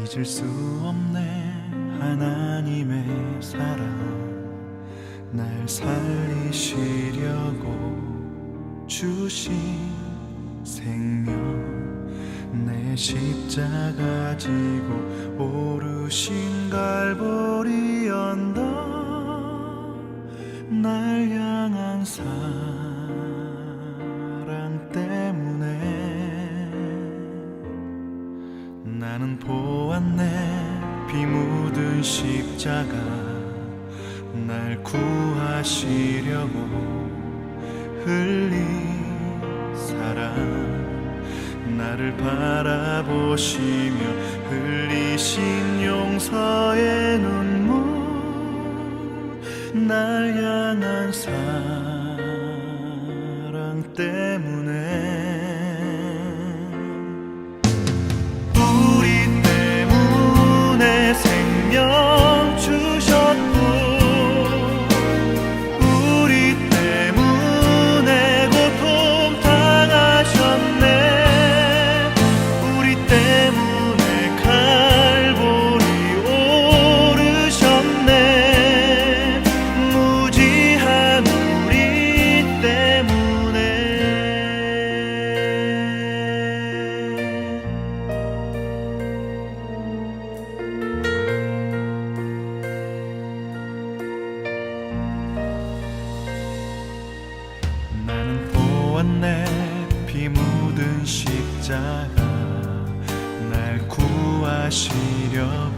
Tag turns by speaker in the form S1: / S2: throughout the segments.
S1: 잊을 수 없네 하나님의 사랑 날 살리시려고 주신 생명 내 십자가 지고 오르신 갈보리 언덕 날 향한 사랑 때문에 나는 보았네 피 묻은 십자가 날 구하시려고 흘린 사랑 나를 바라보시며 흘리신 용서의 눈물 날 향한 사랑 때문에 우리 때문에 생명 주셨고 우리 때문에 고통 당하셨네 우리 때문에 갈보리 오르셨네 무지한 우리 때문에 나는 보았네 피 묻은 십자가 날 구하시려고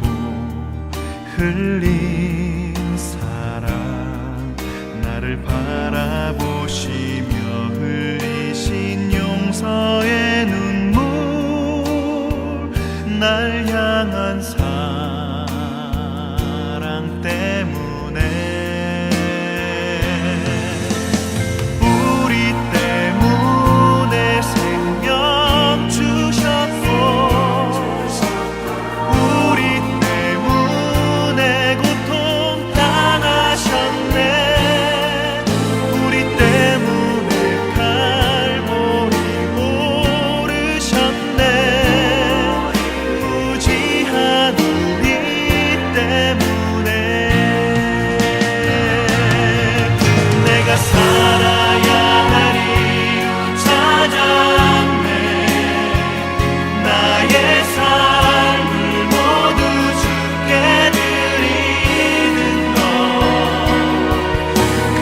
S1: 흘린 사랑 나를 바라보시며 흘리신 용서의 눈물 날 향한 사랑 때문에 우리 때문에 생명 주셨고 우리 때문에 고통 당하셨네 우리 때문에 갈보리 오르셨네 무지한 우리 때문에 내가 살아야 하리 찾았네 나의 삶을 모두 주께 드리는 것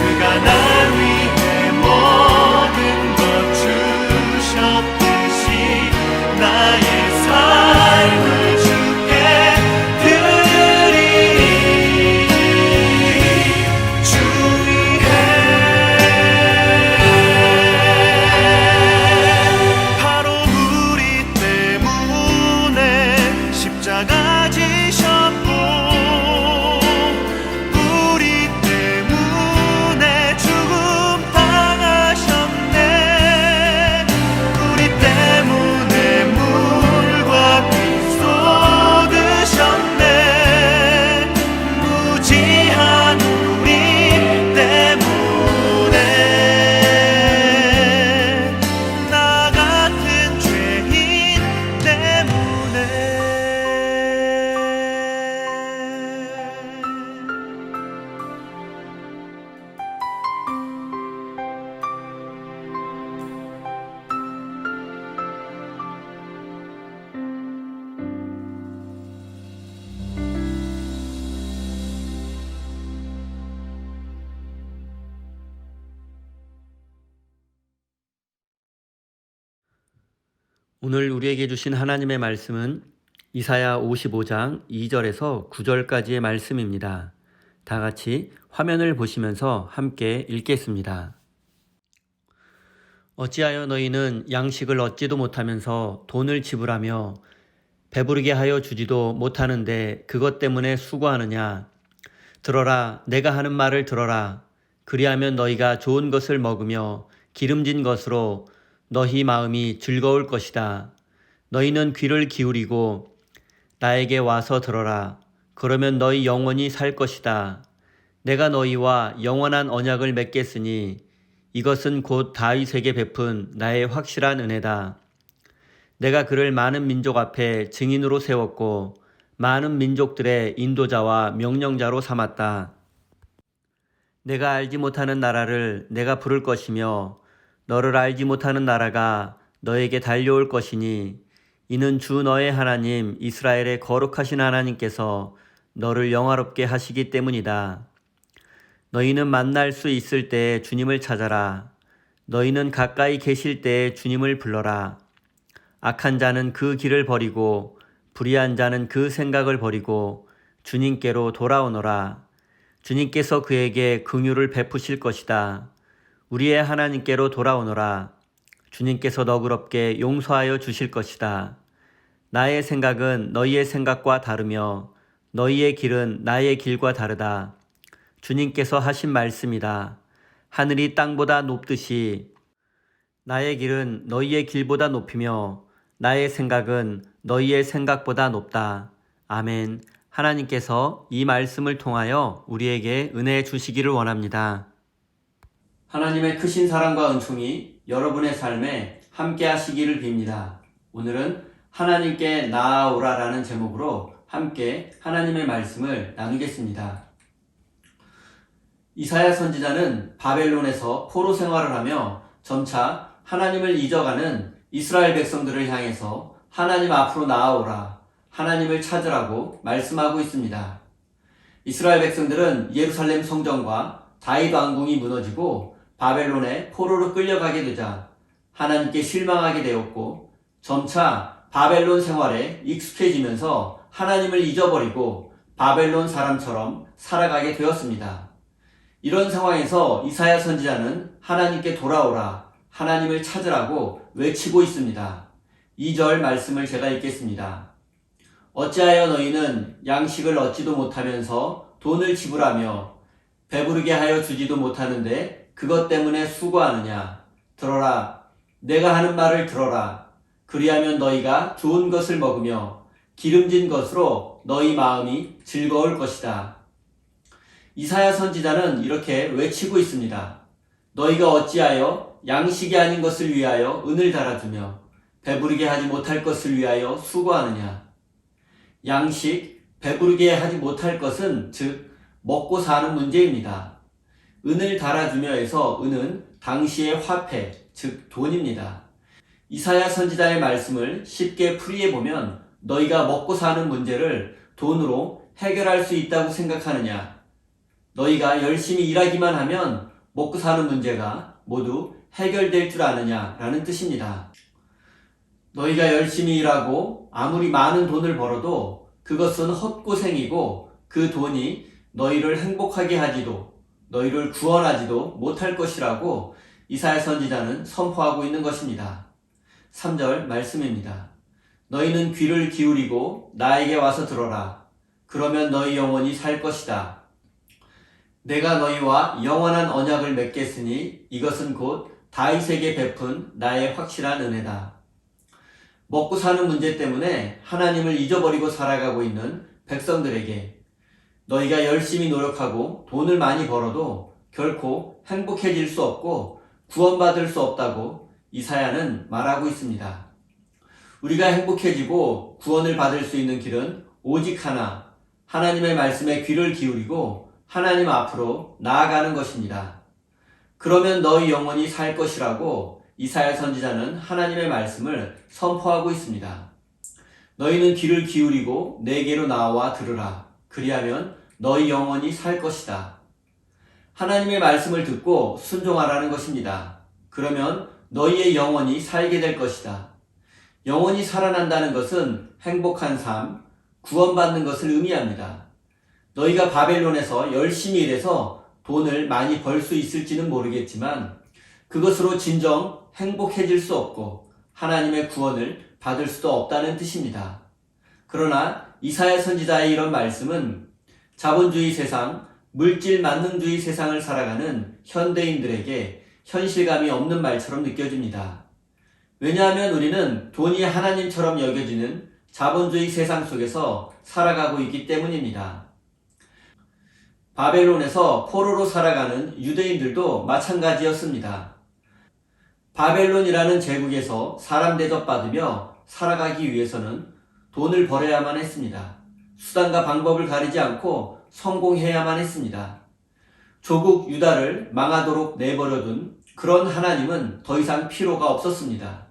S1: 그가 날 위해 모든 것 주셨듯이 나의 삶을 주께 드리리 주 위해 바로 우리 때문에 십자가 지셨고 우리 때문에 죽음 당하셨네 우리 때문에 물과 피 쏟으셨네 무지한 우리 때문에 나 같은 죄인 때문에
S2: 오늘 우리에게 주신 하나님의 말씀은 이사야 55장 2절에서 9절까지의 말씀입니다. 다 같이 화면을 보시면서 함께 읽겠습니다. 어찌하여 너희는 양식을 얻지도 못하면서 돈을 지불하며 배부르게 하여 주지도 못하는데 그것 때문에 수고하느냐? 들어라, 내가 하는 말을 들어라. 그리하면 너희가 좋은 것을 먹으며 기름진 것으로 너희 마음이 즐거울 것이다. 너희는 귀를 기울이고 나에게 와서 들어라. 그러면 너희 영원히 살 것이다. 내가 너희와 영원한 언약을 맺겠으니 이것은 곧 다윗에게 베푼 나의 확실한 은혜다. 내가 그를 많은 민족 앞에 증인으로 세웠고 많은 민족들의 인도자와 명령자로 삼았다. 내가 알지 못하는 나라를 내가 부를 것이며 너를 알지 못하는 나라가 너에게 달려올 것이니 이는 주 너의 하나님 이스라엘의 거룩하신 하나님께서 너를 영화롭게 하시기 때문이다. 너희는 만날 수 있을 때에 주님을 찾아라. 너희는 가까이 계실 때에 주님을 불러라. 악한 자는 그 길을 버리고 불의한 자는 그 생각을 버리고 주님께로 돌아오너라. 주님께서 그에게 긍휼을 베푸실 것이다. 우리의 하나님께로 돌아오너라. 주님께서 너그럽게 용서하여 주실 것이다. 나의 생각은 너희의 생각과 다르며 너희의 길은 나의 길과 다르다. 주님께서 하신 말씀이다. 하늘이 땅보다 높듯이 나의 길은 너희의 길보다 높이며 나의 생각은 너희의 생각보다 높다. 아멘. 하나님께서 이 말씀을 통하여 우리에게 은혜 주시기를 원합니다. 하나님의 크신 사랑과 은총이 여러분의 삶에 함께 하시기를 빕니다. 오늘은 하나님께 나아오라라는 제목으로 함께 하나님의 말씀을 나누겠습니다. 이사야 선지자는 바벨론에서 포로 생활을 하며 점차 하나님을 잊어가는 이스라엘 백성들을 향해서 하나님 앞으로 나아오라, 하나님을 찾으라고 말씀하고 있습니다. 이스라엘 백성들은 예루살렘 성전과 다윗 왕궁이 무너지고 바벨론에 포로로 끌려가게 되자 하나님께 실망하게 되었고 점차 바벨론 생활에 익숙해지면서 하나님을 잊어버리고 바벨론 사람처럼 살아가게 되었습니다. 이런 상황에서 이사야 선지자는 하나님께 돌아오라, 하나님을 찾으라고 외치고 있습니다. 2절 말씀을 제가 읽겠습니다. 어찌하여 너희는 양식을 얻지도 못하면서 돈을 지불하며 배부르게 하여 주지도 못하는데 그것 때문에 수고하느냐? 들어라, 내가 하는 말을 들어라. 그리하면 너희가 좋은 것을 먹으며 기름진 것으로 너희 마음이 즐거울 것이다. 이사야 선지자는 이렇게 외치고 있습니다. 너희가 어찌하여 양식이 아닌 것을 위하여 은을 달아주며 배부르게 하지 못할 것을 위하여 수고하느냐. 양식, 배부르게 하지 못할 것은 즉 먹고 사는 문제입니다. 은을 달아주며에서 은은 당시의 화폐, 즉 돈입니다. 이사야 선지자의 말씀을 쉽게 풀이해보면 너희가 먹고 사는 문제를 돈으로 해결할 수 있다고 생각하느냐. 너희가 열심히 일하기만 하면 먹고 사는 문제가 모두 해결될 줄 아느냐라는 뜻입니다. 너희가 열심히 일하고 아무리 많은 돈을 벌어도 그것은 헛고생이고 그 돈이 너희를 행복하게 하지도 너희를 구원하지도 못할 것이라고 이사야 선지자는 선포하고 있는 것입니다. 3절 말씀입니다. 너희는 귀를 기울이고 나에게 와서 들어라. 그러면 너희 영혼이 살 것이다. 내가 너희와 영원한 언약을 맺겠으니 이것은 곧 다윗에게 베푼 나의 확실한 은혜다. 먹고 사는 문제 때문에 하나님을 잊어버리고 살아가고 있는 백성들에게 너희가 열심히 노력하고 돈을 많이 벌어도 결코 행복해질 수 없고 구원받을 수 없다고 이사야는 말하고 있습니다. 우리가 행복해지고 구원을 받을 수 있는 길은 오직 하나, 하나님의 말씀에 귀를 기울이고 하나님 앞으로 나아가는 것입니다. 그러면 너희 영혼이 살 것이라고 이사야 선지자는 하나님의 말씀을 선포하고 있습니다. 너희는 귀를 기울이고 내게로 나와 들으라. 그리하면 너희 영혼이 살 것이다. 하나님의 말씀을 듣고 순종하라는 것입니다. 그러면 너희의 영혼이 살게 될 것이다. 영혼이 살아난다는 것은 행복한 삶, 구원받는 것을 의미합니다. 너희가 바벨론에서 열심히 일해서 돈을 많이 벌 수 있을지는 모르겠지만 그것으로 진정 행복해질 수 없고 하나님의 구원을 받을 수도 없다는 뜻입니다. 그러나 이사야 선지자의 이런 말씀은 자본주의 세상, 물질 만능주의 세상을 살아가는 현대인들에게 현실감이 없는 말처럼 느껴집니다. 왜냐하면 우리는 돈이 하나님처럼 여겨지는 자본주의 세상 속에서 살아가고 있기 때문입니다. 바벨론에서 포로로 살아가는 유대인들도 마찬가지였습니다. 바벨론이라는 제국에서 사람 대접받으며 살아가기 위해서는 돈을 벌어야만 했습니다. 수단과 방법을 가리지 않고 성공해야만 했습니다. 조국 유다를 망하도록 내버려둔 그런 하나님은 더 이상 필요가 없었습니다.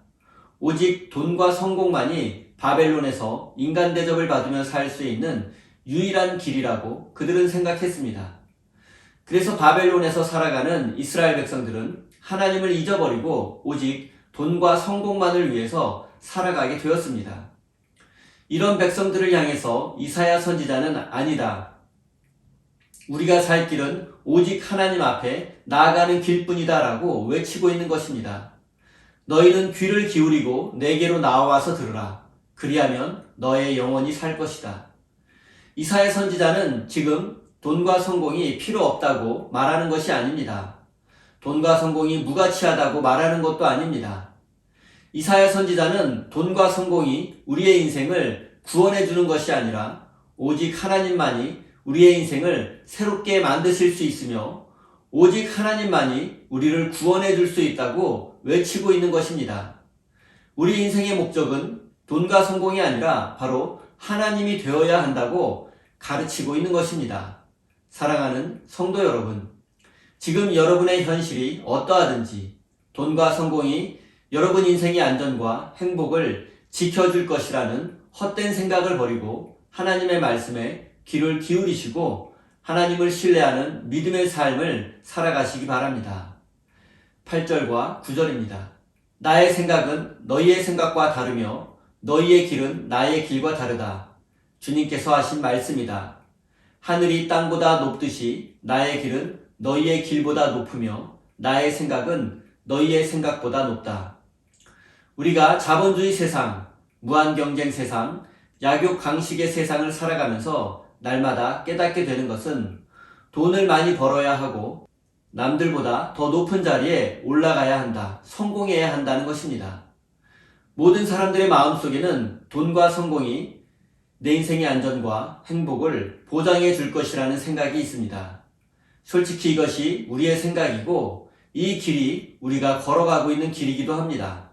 S2: 오직 돈과 성공만이 바벨론에서 인간 대접을 받으며 살 수 있는 유일한 길이라고 그들은 생각했습니다. 그래서 바벨론에서 살아가는 이스라엘 백성들은 하나님을 잊어버리고 오직 돈과 성공만을 위해서 살아가게 되었습니다. 이런 백성들을 향해서 이사야 선지자는 아니다. 우리가 살 길은 오직 하나님 앞에 나아가는 길뿐이다 라고 외치고 있는 것입니다. 너희는 귀를 기울이고 내게로 나와서 들으라. 그리하면 너의 영혼이 살 것이다. 이사야 선지자는 지금 돈과 성공이 필요 없다고 말하는 것이 아닙니다. 돈과 성공이 무가치하다고 말하는 것도 아닙니다. 이사야 선지자는 돈과 성공이 우리의 인생을 구원해 주는 것이 아니라 오직 하나님만이 우리의 인생을 새롭게 만드실 수 있으며 오직 하나님만이 우리를 구원해 줄 수 있다고 외치고 있는 것입니다. 우리 인생의 목적은 돈과 성공이 아니라 바로 하나님이 되어야 한다고 가르치고 있는 것입니다. 사랑하는 성도 여러분, 지금 여러분의 현실이 어떠하든지 돈과 성공이 여러분 인생의 안전과 행복을 지켜줄 것이라는 헛된 생각을 버리고 하나님의 말씀에 귀를 기울이시고 하나님을 신뢰하는 믿음의 삶을 살아가시기 바랍니다. 8절과 9절입니다. 나의 생각은 너희의 생각과 다르며 너희의 길은 나의 길과 다르다. 주님께서 하신 말씀이다. 하늘이 땅보다 높듯이 나의 길은 너희의 길보다 높으며 나의 생각은 너희의 생각보다 높다. 우리가 자본주의 세상, 무한경쟁 세상, 약육강식의 세상을 살아가면서 날마다 깨닫게 되는 것은 돈을 많이 벌어야 하고 남들보다 더 높은 자리에 올라가야 한다, 성공해야 한다는 것입니다. 모든 사람들의 마음속에는 돈과 성공이 내 인생의 안전과 행복을 보장해 줄 것이라는 생각이 있습니다. 솔직히 이것이 우리의 생각이고 이 길이 우리가 걸어가고 있는 길이기도 합니다.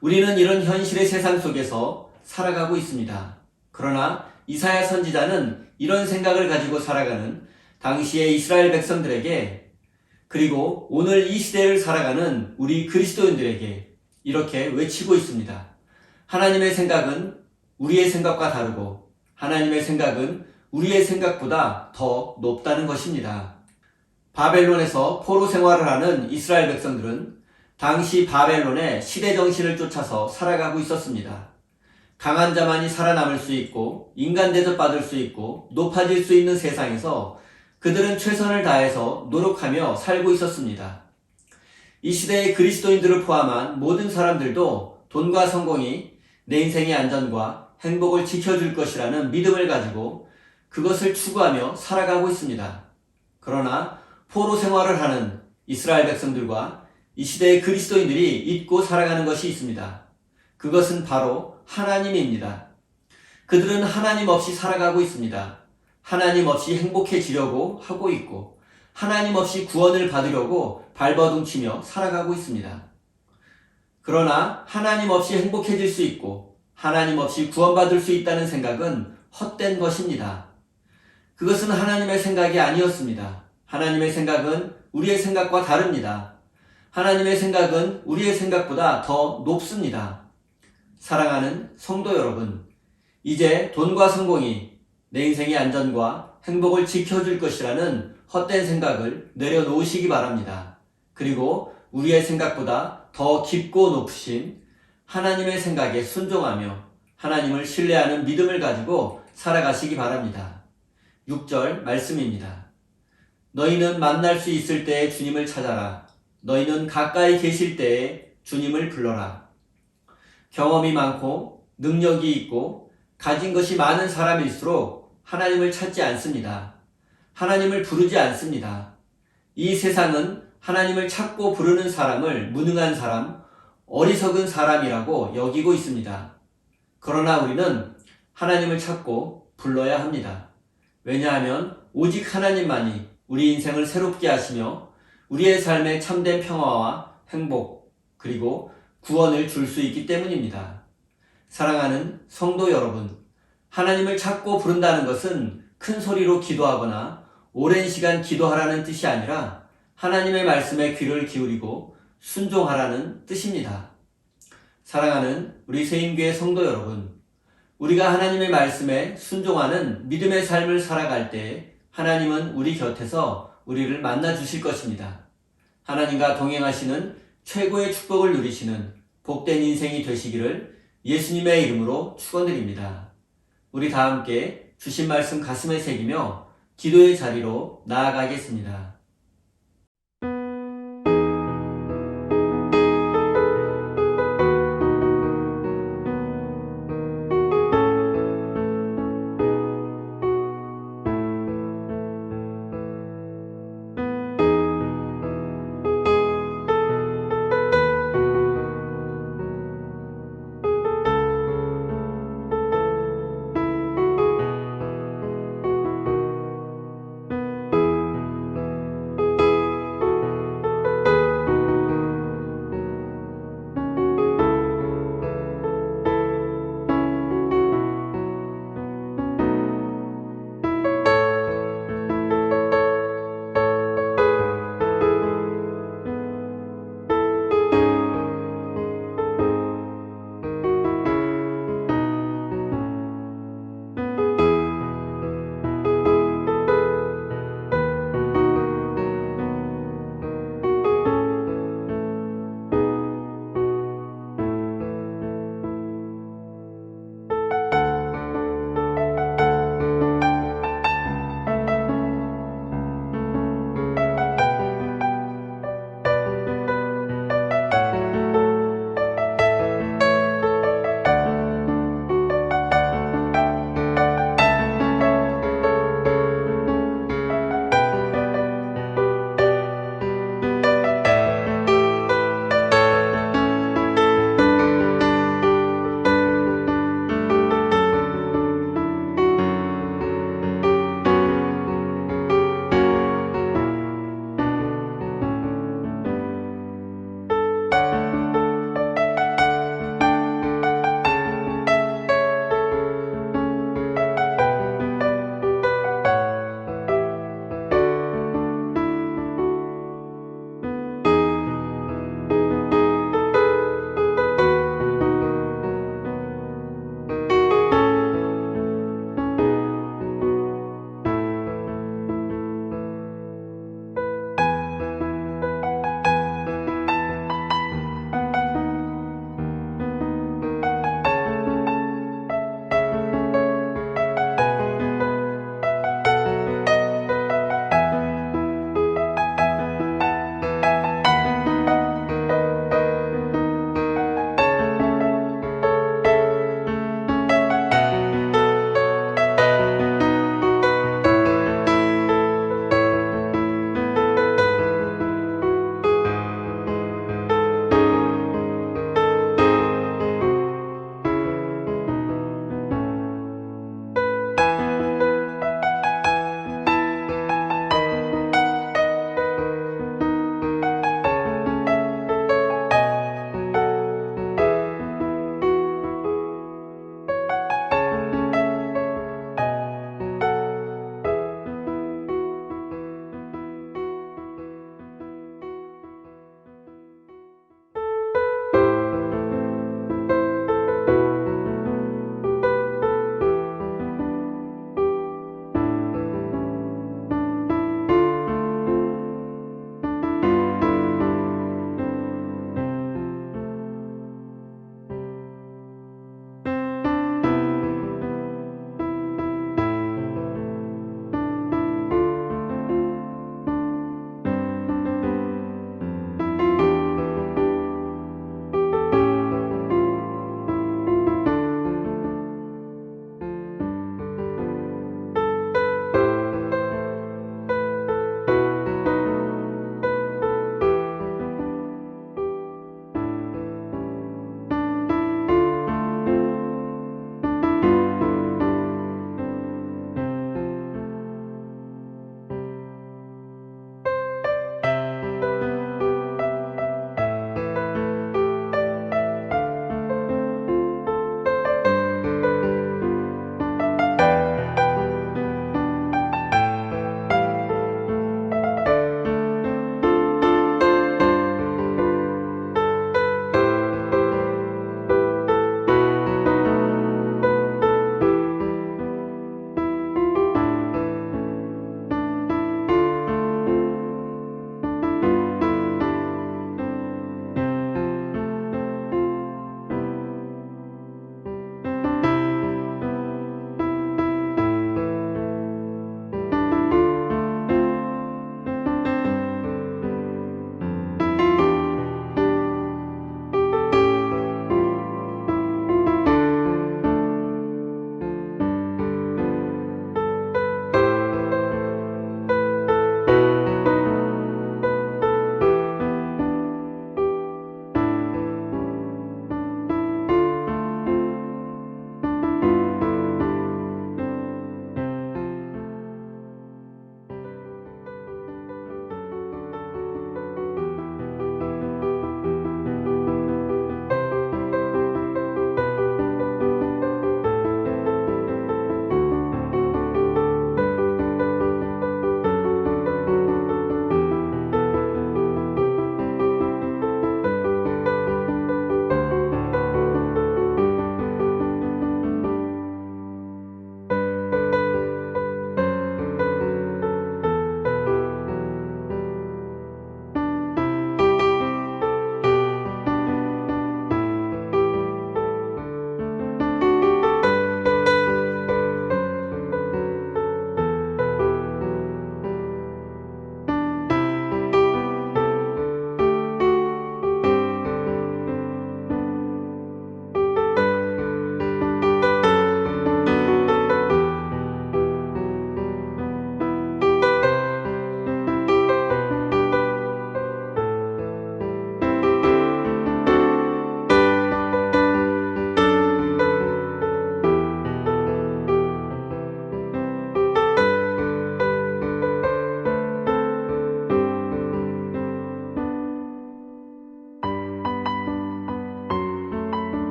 S2: 우리는 이런 현실의 세상 속에서 살아가고 있습니다. 그러나 이사야 선지자는 이런 생각을 가지고 살아가는 당시의 이스라엘 백성들에게 그리고 오늘 이 시대를 살아가는 우리 그리스도인들에게 이렇게 외치고 있습니다. 하나님의 생각은 우리의 생각과 다르고 하나님의 생각은 우리의 생각보다 더 높다는 것입니다. 바벨론에서 포로 생활을 하는 이스라엘 백성들은 당시 바벨론의 시대 정신을 쫓아서 살아가고 있었습니다. 강한 자만이 살아남을 수 있고 인간 대접받을 수 있고 높아질 수 있는 세상에서 그들은 최선을 다해서 노력하며 살고 있었습니다. 이 시대의 그리스도인들을 포함한 모든 사람들도 돈과 성공이 내 인생의 안전과 행복을 지켜줄 것이라는 믿음을 가지고 그것을 추구하며 살아가고 있습니다. 그러나 포로 생활을 하는 이스라엘 백성들과 이 시대의 그리스도인들이 잊고 살아가는 것이 있습니다. 그것은 바로 하나님입니다. 그들은 하나님 없이 살아가고 있습니다. 하나님 없이 행복해지려고 하고 있고 하나님 없이 구원을 받으려고 발버둥치며 살아가고 있습니다. 그러나 하나님 없이 행복해질 수 있고 하나님 없이 구원받을 수 있다는 생각은 헛된 것입니다. 그것은 하나님의 생각이 아니었습니다. 하나님의 생각은 우리의 생각과 다릅니다. 하나님의 생각은 우리의 생각보다 더 높습니다. 사랑하는 성도 여러분, 이제 돈과 성공이 내 인생의 안전과 행복을 지켜줄 것이라는 헛된 생각을 내려놓으시기 바랍니다. 그리고 우리의 생각보다 더 깊고 높으신 하나님의 생각에 순종하며 하나님을 신뢰하는 믿음을 가지고 살아가시기 바랍니다. 6절 말씀입니다. 너희는 만날 수 있을 때에 주님을 찾아라. 너희는 가까이 계실 때에 주님을 불러라. 경험이 많고 능력이 있고 가진 것이 많은 사람일수록 하나님을 찾지 않습니다. 하나님을 부르지 않습니다. 이 세상은 하나님을 찾고 부르는 사람을 무능한 사람, 어리석은 사람이라고 여기고 있습니다. 그러나 우리는 하나님을 찾고 불러야 합니다. 왜냐하면 오직 하나님만이 우리 인생을 새롭게 하시며 우리의 삶에 참된 평화와 행복 그리고 구원을 줄 수 있기 때문입니다. 사랑하는 성도 여러분, 하나님을 찾고 부른다는 것은 큰 소리로 기도하거나 오랜 시간 기도하라는 뜻이 아니라 하나님의 말씀에 귀를 기울이고 순종하라는 뜻입니다. 사랑하는 우리 세임교회 성도 여러분, 우리가 하나님의 말씀에 순종하는 믿음의 삶을 살아갈 때 하나님은 우리 곁에서 우리를 만나 주실 것입니다. 하나님과 동행하시는 최고의 축복을 누리시는 복된 인생이 되시기를 예수님의 이름으로 축원드립니다. 우리 다 함께 주신 말씀 가슴에 새기며 기도의 자리로 나아가겠습니다.